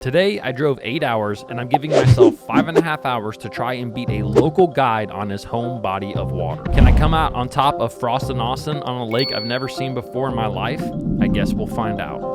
Today, I drove 8 hours, and I'm giving myself 5.5 hours to try and beat a local guide on his home body of water. Can I come out on top of Frost and Austin on a lake I've never seen before in my life? I guess we'll find out.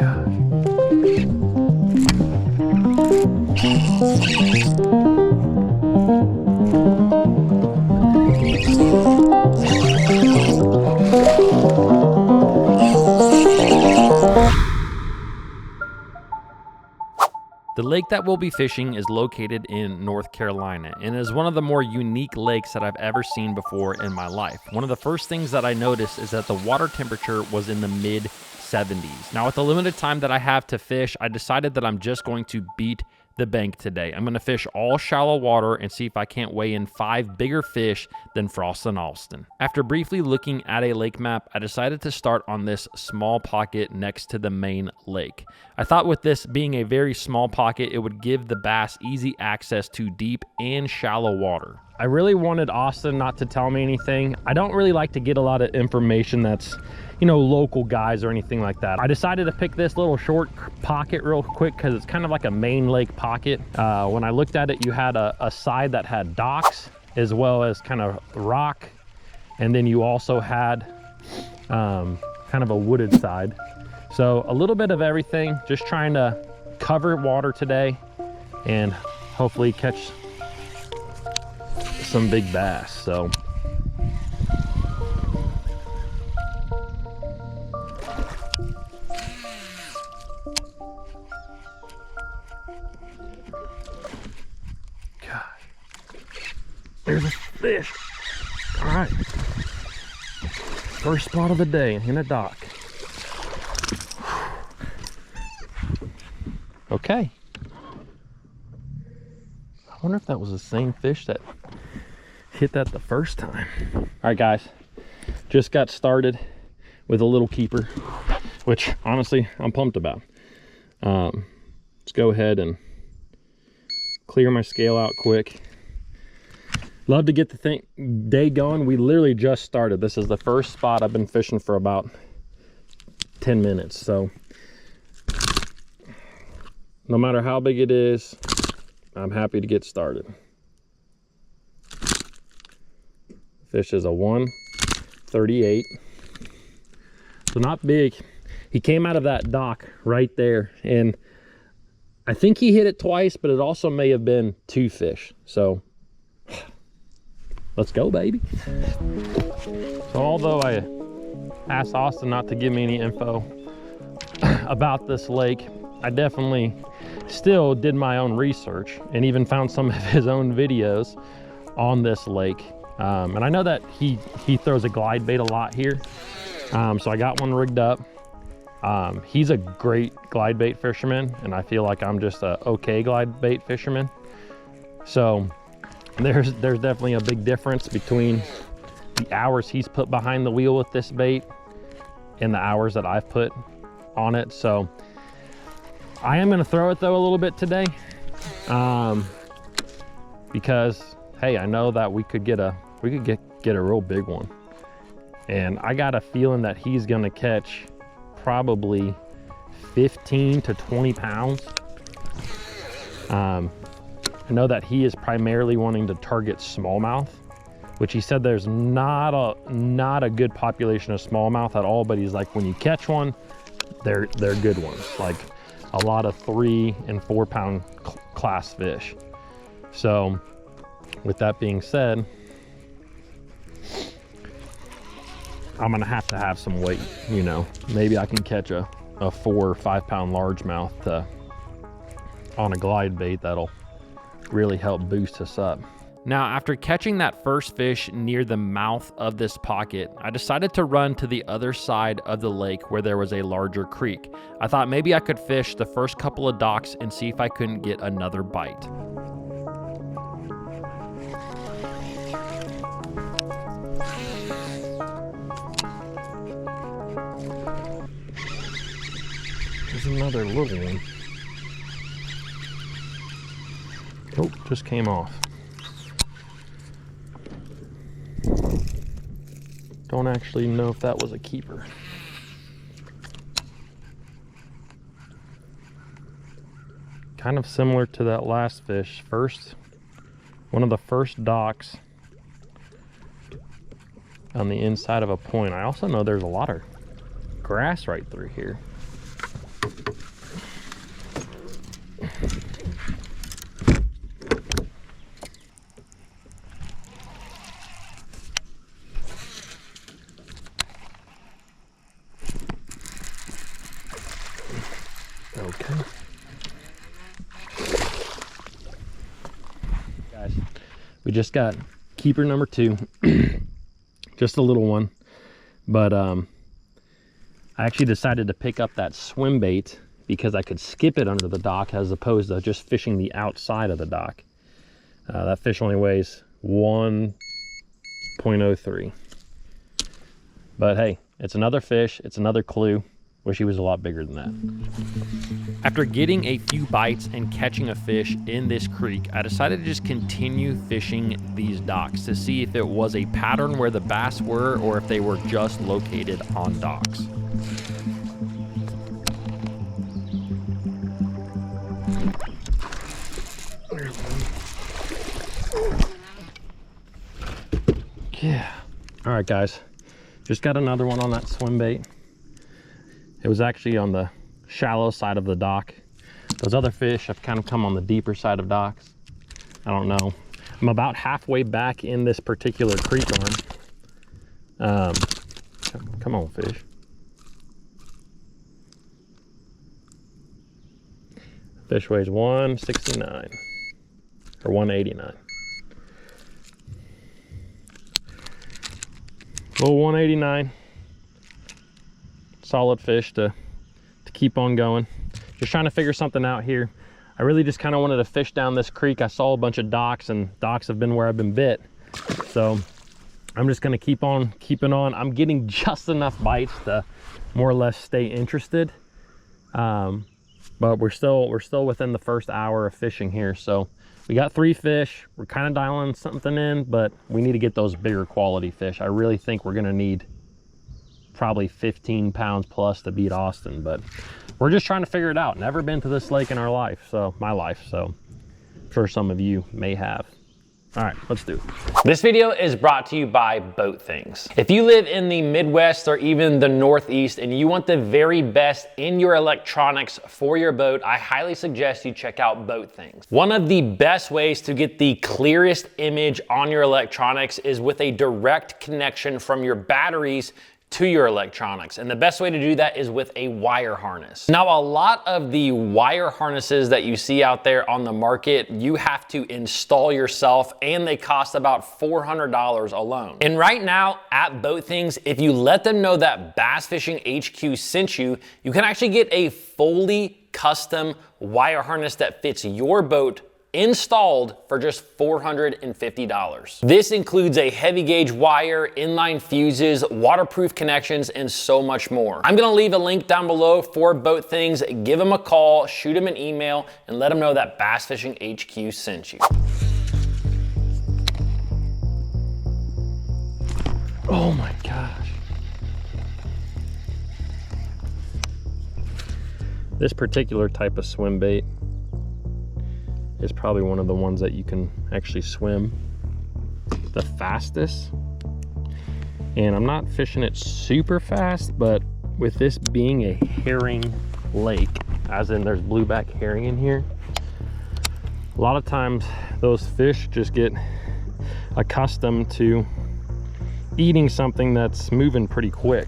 The lake that we'll be fishing is located in North Carolina and is one of the more unique lakes that I've ever seen before in my life. One of the first things that I noticed is that the water temperature was in the mid-70s. Now, with the limited time that I have to fish, I decided that I'm just going to beat the bank today. I'm going to fish all shallow water and see if I can't weigh in 5 bigger fish than Frost and Austin. After briefly looking at a lake map, I decided to start on this small pocket next to the main lake. I thought with this being a very small pocket, it would give the bass easy access to deep and shallow water. I really wanted Austin not to tell me anything. I don't really like to get a lot of information that's, you know, local guys or anything like that. I decided to pick this little short pocket real quick because it's kind of like a main lake pocket. When I looked at it, you had a side that had docks as well as kind of rock. And then you also had kind of a wooded side. So a little bit of everything, just trying to cover water today and hopefully catch some big bass. So God, there's a fish. All right, first spot of the day in a dock. Okay, I wonder if that was the same fish that hit that the first time. All right, guys, just got started with a little keeper, which honestly I'm pumped about. Let's go ahead and clear my scale out quick. Love to get the day going. We literally just started. This is the first spot I've been fishing for about 10 minutes. So no matter how big it is, I'm happy to get started. Fish is a 138. So not big. He came out of that dock right there, and I think he hit it twice, but it also may have been 2 fish. So let's go, baby. So although I asked Austin not to give me any info about this lake, I definitely still did my own research and even found some of his own videos on this lake. And I know that he throws a glide bait a lot here. So I got one rigged up. He's a great glide bait fisherman, and I feel like I'm just a okay glide bait fisherman. So there's definitely a big difference between the hours he's put behind the wheel with this bait and the hours that I've put on it. So I am gonna throw it though a little bit today, because hey, I know that we could get a real big one, and I got a feeling that he's gonna catch probably 15 to 20 pounds. I know that he is primarily wanting to target smallmouth, which he said there's not a good population of smallmouth at all, but he's like, when you catch one, they're good ones, like a lot of 3 and 4 pound class fish. So with that being said, I'm gonna have to have some weight, you know. Maybe I can catch a 4 or 5 pound largemouth on a glide bait that'll really help boost us up. Now, after catching that first fish near the mouth of this pocket, I decided to run to the other side of the lake where there was a larger creek. I thought maybe I could fish the first couple of docks and see if I couldn't get another bite. There's another little one. Oh, just came off. Don't actually know if that was a keeper. kind of similar to that last fish. One of the first docks on the inside of a point. I also know there's a lot of grass right through here. Okay. Guys, we just got keeper number 2. Just a little one, but I actually decided to pick up that swim bait because I could skip it under the dock as opposed to just fishing the outside of the dock. That fish only weighs 1.03, but hey, it's another fish, it's another clue. Wish he was a lot bigger than that. After getting a few bites and catching a fish in this creek, I decided to just continue fishing these docks to see if it was a pattern where the bass were or if they were just located on docks. Yeah. All right, guys, just got another one on that swim bait. It was actually on the shallow side of the dock. Those other fish have kind of come on the deeper side of docks. I don't know. I'm about halfway back in this particular creek arm. Come on, fish. Fish weighs 169 or 189. Little 189. Solid fish to keep on going. Just trying to figure something out here. I really just kind of wanted to fish down this creek. I saw a bunch of docks, and docks have been where I've been bit. So I'm just gonna keep on keeping on. I'm getting just enough bites to more or less stay interested. But we're still within the first hour of fishing here. So we got 3 fish. We're kind of dialing something in, but we need to get those bigger quality fish. I really think we're gonna need probably 15 pounds plus to beat Austin, but we're just trying to figure it out. Never been to this lake in our life, so my life, so I'm sure some of you may have. All right, let's do it. This video is brought to you by Boat Things. If you live in the Midwest or even the Northeast and you want the very best in your electronics for your boat, I highly suggest you check out Boat Things. One of the best ways to get the clearest image on your electronics is with a direct connection from your batteries to your electronics. And the best way to do that is with a wire harness. Now, a lot of the wire harnesses that you see out there on the market, you have to install yourself, and they cost about $400 alone. And right now at Boat Things, if you let them know that Bass Fishing HQ sent you, you can actually get a fully custom wire harness that fits your boat installed for just $450. This includes a heavy gauge wire, inline fuses, waterproof connections, and so much more. I'm gonna leave a link down below for Boat Things. Give them a call, shoot them an email, and let them know that Bass Fishing HQ sent you. Oh my gosh. This particular type of swim bait is probably one of the ones that you can actually swim the fastest. And I'm not fishing it super fast, but with this being a herring lake, as in there's blueback herring in here, a lot of times those fish just get accustomed to eating something that's moving pretty quick.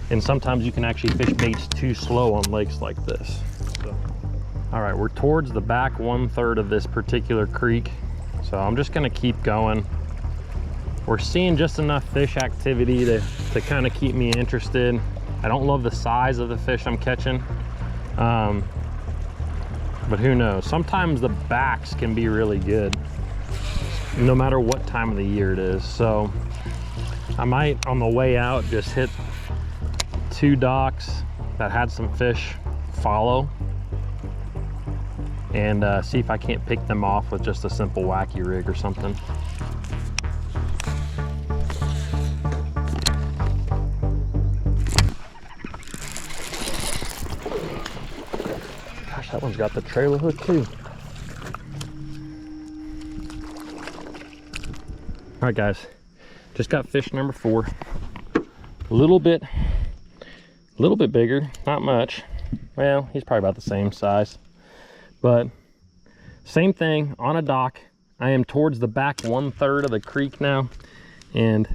And sometimes you can actually fish baits too slow on lakes like this. All right, we're towards the back 1/3 of this particular creek, so I'm just gonna keep going. We're seeing just enough fish activity to kind of keep me interested. I don't love the size of the fish I'm catching, but who knows? Sometimes the backs can be really good, no matter what time of the year it is. So I might, on the way out, just hit 2 docks that had some fish follow, and see if I can't pick them off with just a simple wacky rig or something. Gosh, that That one's got the trailer hook too. All right, guys, just got fish number 4. A little bit bigger, not much. Well, he's probably about the same size, but same thing on a dock. I am towards the back 1/3 of the creek now, and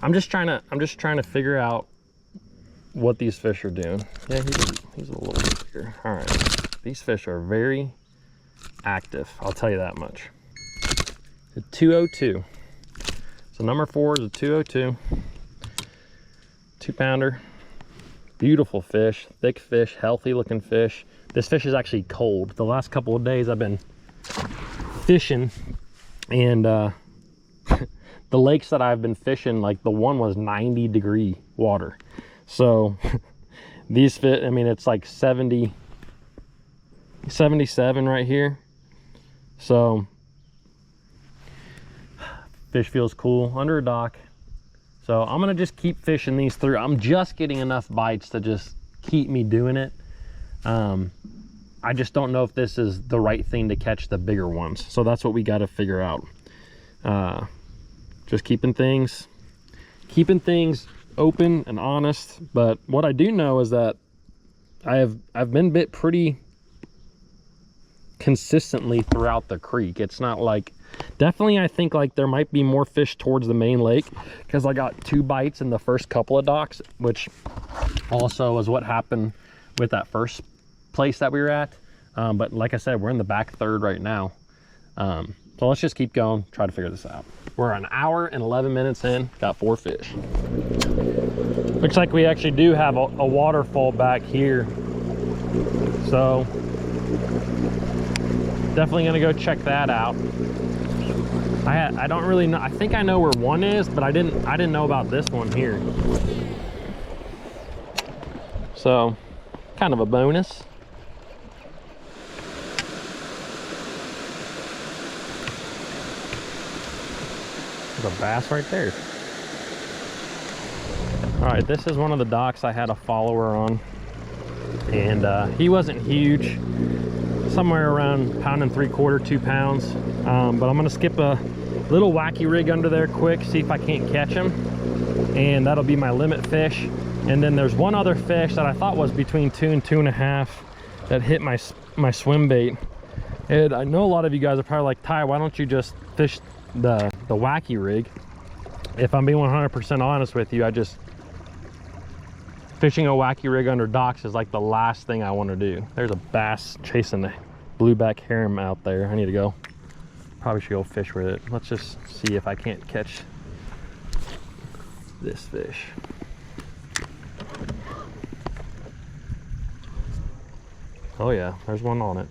I'm just trying to figure out what these fish are doing. Yeah, he's a little bit bigger. All right, these fish are very active, I'll tell you that much. A 202. So number 4 is a 202, 2-pounder. Beautiful fish, thick fish, healthy looking fish. This fish is actually cold. The last couple of days I've been fishing, and the lakes that I've been fishing, like the one was 90-degree water. So these fish, I mean, it's like 70, 77 right here. So fish feels cool under a dock. So I'm gonna just keep fishing these through. I'm just getting enough bites to just keep me doing it. I just don't know if this is the right thing to catch the bigger ones. So that's what we got to figure out. Just keeping things open and honest. But what I do know is that I've been bit pretty consistently throughout the creek. It's not like, definitely I think like there might be more fish towards the main lake, because I got 2 bites in the first couple of docks, which also is what happened with that first place that we were at. But like I said, we're in the back 1/3 right now. So let's just keep going, try to figure this out. We're an hour and 11 minutes in, got 4 fish. Looks like we actually do have a waterfall back here. So definitely gonna go check that out. I don't really know. I think I know where one is, but I didn't know about this one here. So kind of a bonus. There's a bass right there. All right, this is one of the docks I had a follower on, and he wasn't huge, somewhere around 1.75 to 2 pounds. But I'm gonna skip a little wacky rig under there quick, see if I can't catch him, and that'll be my limit fish. And then there's one other fish that I thought was between 2 and 2.5 that hit my swim bait. And I know a lot of you guys are probably like, Ty, why don't you just fish the wacky rig? If I'm being 100% honest with you, fishing a wacky rig under docks is like the last thing I want to do. There's a bass chasing the blueback herring out there. I need to go. Probably should go fish with it. Let's just see if I can't catch this fish. Oh yeah, there's one on it.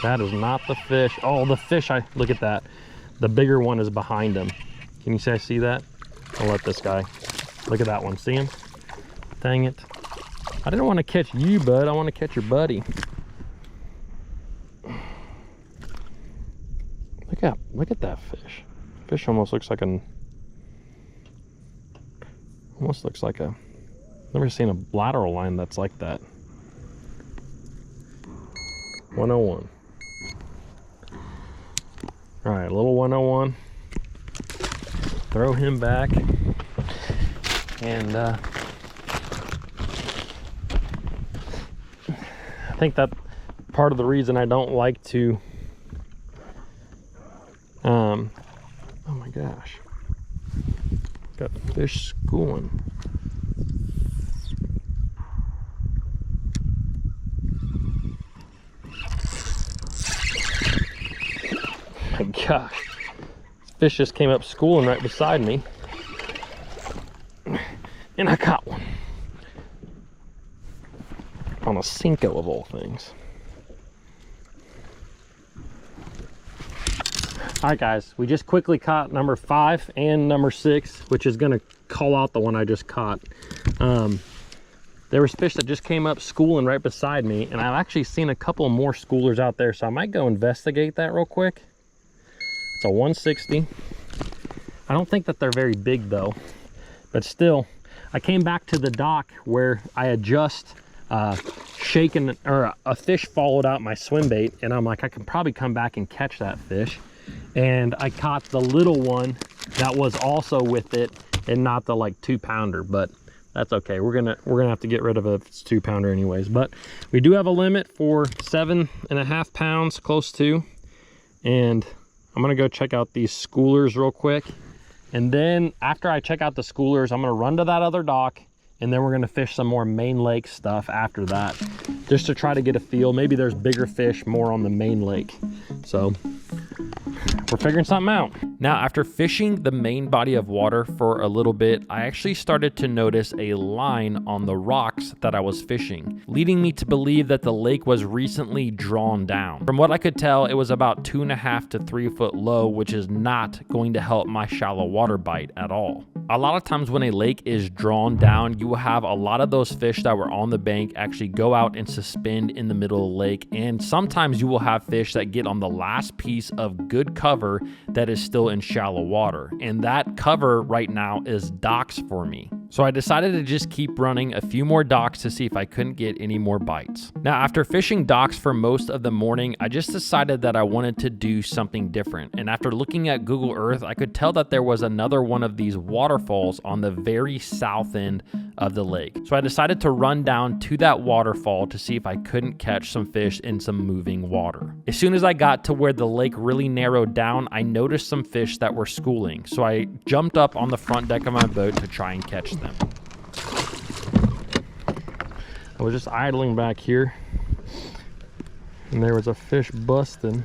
That is not the fish. Oh, the fish, look at that. The bigger one is behind him. Can you see that? I'll let this guy. Look at that one, see him? Dang it. I didn't want to catch you, bud. I want to catch your buddy. Look at that fish. Fish almost looks like never seen a lateral line that's like that. 101. All right, little 101. Throw him back, and I think that part of the reason I don't like to oh my gosh, got fish schooling. My gosh, this fish just came up schooling right beside me, and I caught one on a Cinco of all things. All right, guys, we just quickly caught number 5 and number 6, which is gonna call out the one I just caught. There was fish that just came up schooling right beside me, and I've actually seen a couple more schoolers out there, so I might go investigate that real quick. It's a 160. I don't think that they're very big though. But still, I came back to the dock where I had just shaken, or a fish followed out my swim bait, and I'm like, I can probably come back and catch that fish. And I caught the little one that was also with it, and not the like 2-pounder, but that's okay. We're gonna have to get rid of it if it's 2-pounder anyways. But we do have a limit for 7.5 pounds, close to. And I'm gonna go check out these schoolers real quick. And then after I check out the schoolers, I'm gonna run to that other dock, and then we're gonna fish some more main lake stuff after that, just to try to get a feel. Maybe there's bigger fish more on the main lake. So we're figuring something out. Now, after fishing the main body of water for a little bit, I actually started to notice a line on the rocks that I was fishing, leading me to believe that the lake was recently drawn down. From what I could tell, it was about 2.5 to 3 foot low, which is not going to help my shallow water bite at all. A lot of times when a lake is drawn down, you will have a lot of those fish that were on the bank actually go out and suspend in the middle of the lake. And sometimes you will have fish that get on the last piece of good cover that is still in shallow water. And that cover right now is docks for me. So I decided to just keep running a few more docks to see if I couldn't get any more bites. Now, after fishing docks for most of the morning, I just decided that I wanted to do something different. And after looking at Google Earth, I could tell that there was another one of these waterfalls on the very south end of the lake. So I decided to run down to that waterfall to see if I couldn't catch some fish in some moving water. As soon as I got to where the lake really narrowed down, I noticed some fish that were schooling. So I jumped up on the front deck of my boat to try and catch them. I was just idling back here, and there was a fish busting.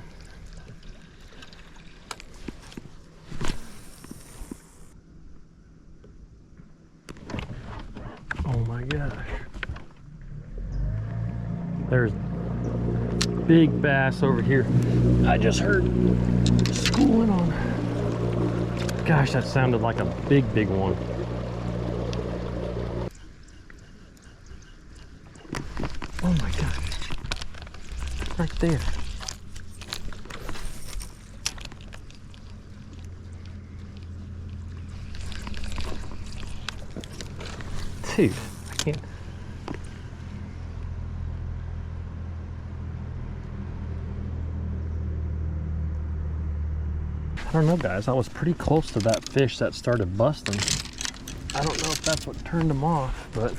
Oh my gosh. There's big bass over here. I just heard schooling on. Gosh, that sounded like a big one. Oh my gosh. Right there. Dude, I can't. I don't know, guys. I was pretty close to that fish that started busting. I don't know if that's what turned him off, but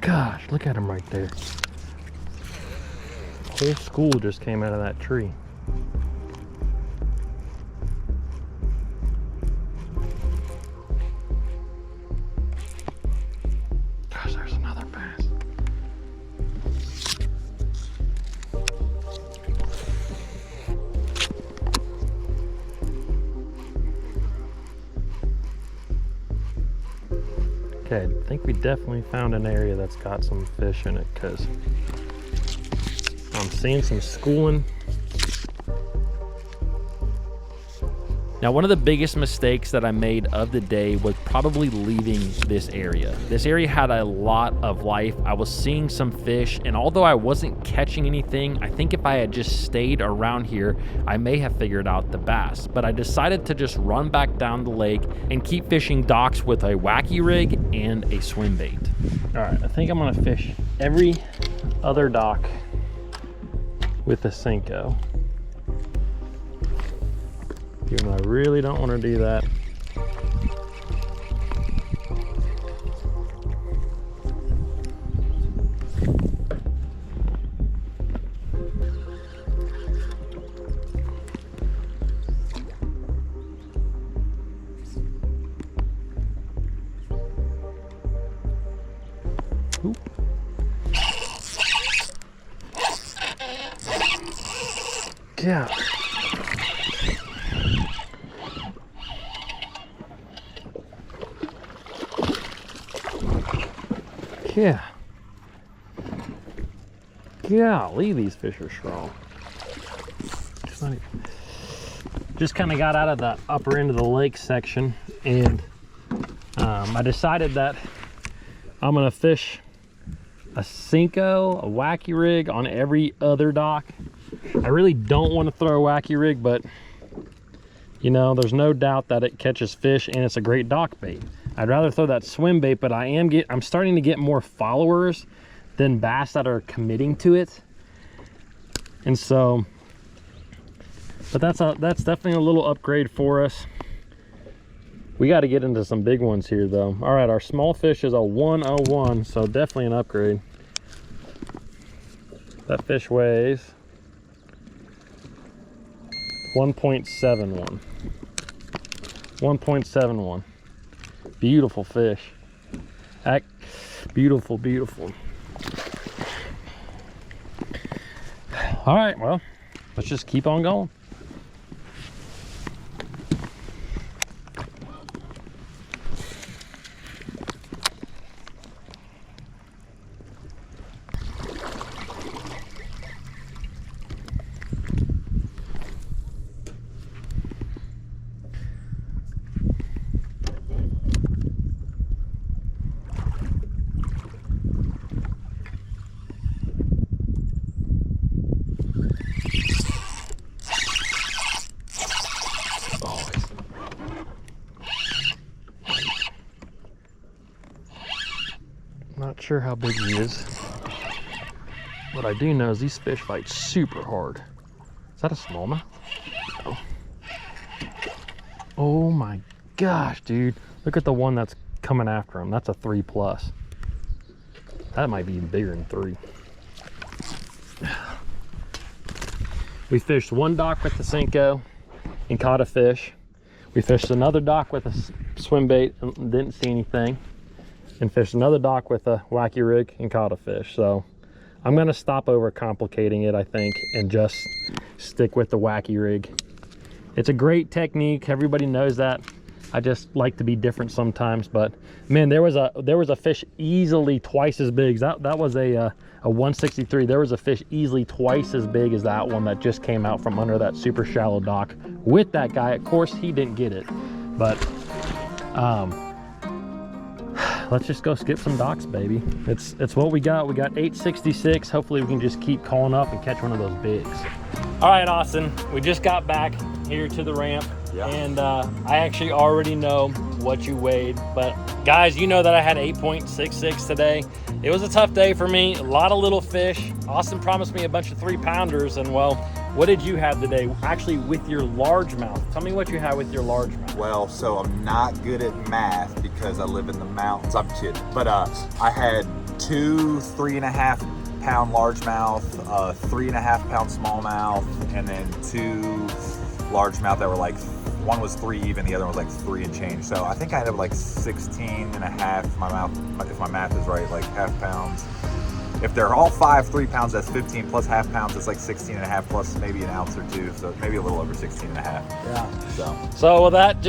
gosh, look at him right there. Whole school just came out of that tree. Gosh, there's another bass. Okay, I think we definitely found an area that's got some fish in it, because I'm seeing some schooling. Now, one of the biggest mistakes that I made of the day was probably leaving this area. This area had a lot of life. I was seeing some fish, and although I wasn't catching anything, I think if I had just stayed around here, I may have figured out the bass. But I decided to just run back down the lake and keep fishing docks with a wacky rig and a swim bait. All right, I think I'm gonna fish every other dock with a Senko. Even though I really don't want to do that. Oop. Yeah. Yeah. Golly, these fish are strong. just kind of got out of the upper end of the lake section, and I decided that I'm gonna fish a Cinco, a wacky rig on every other dock. I really don't want to throw a wacky rig, but you know, there's no doubt that it catches fish and it's a great dock bait. I'd rather throw that swim bait, but I'm starting to get more followers than bass that are committing to it. And so, but that's definitely a little upgrade for us. We got to get into some big ones here though. All right, our small fish is a 101, so definitely an upgrade. That fish weighs 1.71. 1.71. Beautiful fish. Beautiful, beautiful. All right, well, let's just keep on going. Not sure how big he is. What I do know is these fish fight super hard. Is that a smallmouth? No. Oh my gosh, dude. Look at the one that's coming after him. That's a 3+. That might be even bigger than 3. We fished one dock with the Cinco and caught a fish. We fished another dock with a swim bait and didn't see anything. And fished another dock with a wacky rig and caught a fish. So I'm gonna stop over complicating it, I think, and just stick with the wacky rig. It's a great technique, everybody knows that. I just like to be different sometimes, but man, there was a fish easily twice as big. That was a 163. There was a fish easily twice as big as that one that just came out from under that super shallow dock with that guy. Of course, he didn't get it, but let's just go skip some docks, baby. It's what we got. We got 866. Hopefully we can just keep calling up and catch one of those bigs. All right, Austin, we just got back here to the ramp. Yeah. And I actually already know what you weighed, but guys, you know that I had 8.66 today. It was a tough day for me, a lot of little fish. Austin promised me a bunch of 3-pounders, and well, what did you have today? Actually, with your largemouth. Tell me what you had with your largemouth. Well, so I'm not good at math because I live in the mountains. I'm kidding. But I had 2 3.5-pound largemouth, 3.5-pound smallmouth, and then 2 largemouth that were like, one was 3 even, the other one was like 3 and change. So I think I ended up like 16 and a half, if my math is right, like half pounds. If they're all 5 3-pounds, that's 15 plus half pounds, it's like 16 and a half plus maybe an ounce or 2. So maybe a little over 16 and a half. Yeah. So well, that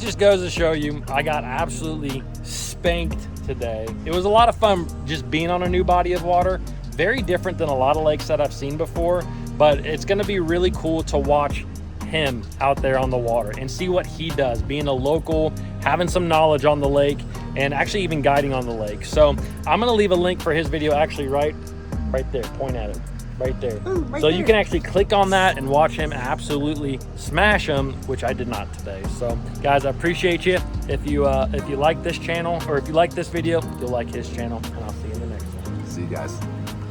just goes to show you, I got absolutely spanked today. It was a lot of fun just being on a new body of water. Very different than a lot of lakes that I've seen before, but it's gonna be really cool to watch him out there on the water and see what he does, being a local, having some knowledge on the lake, and actually even guiding on the lake. So I'm gonna leave a link for his video actually right there, point at it, right there. Ooh, right so there. You can actually click on that and watch him absolutely smash him, which I did not today. So guys, I appreciate you. If you like this channel, or if you like this video, you'll like his channel, and I'll see you in the next one. See you guys.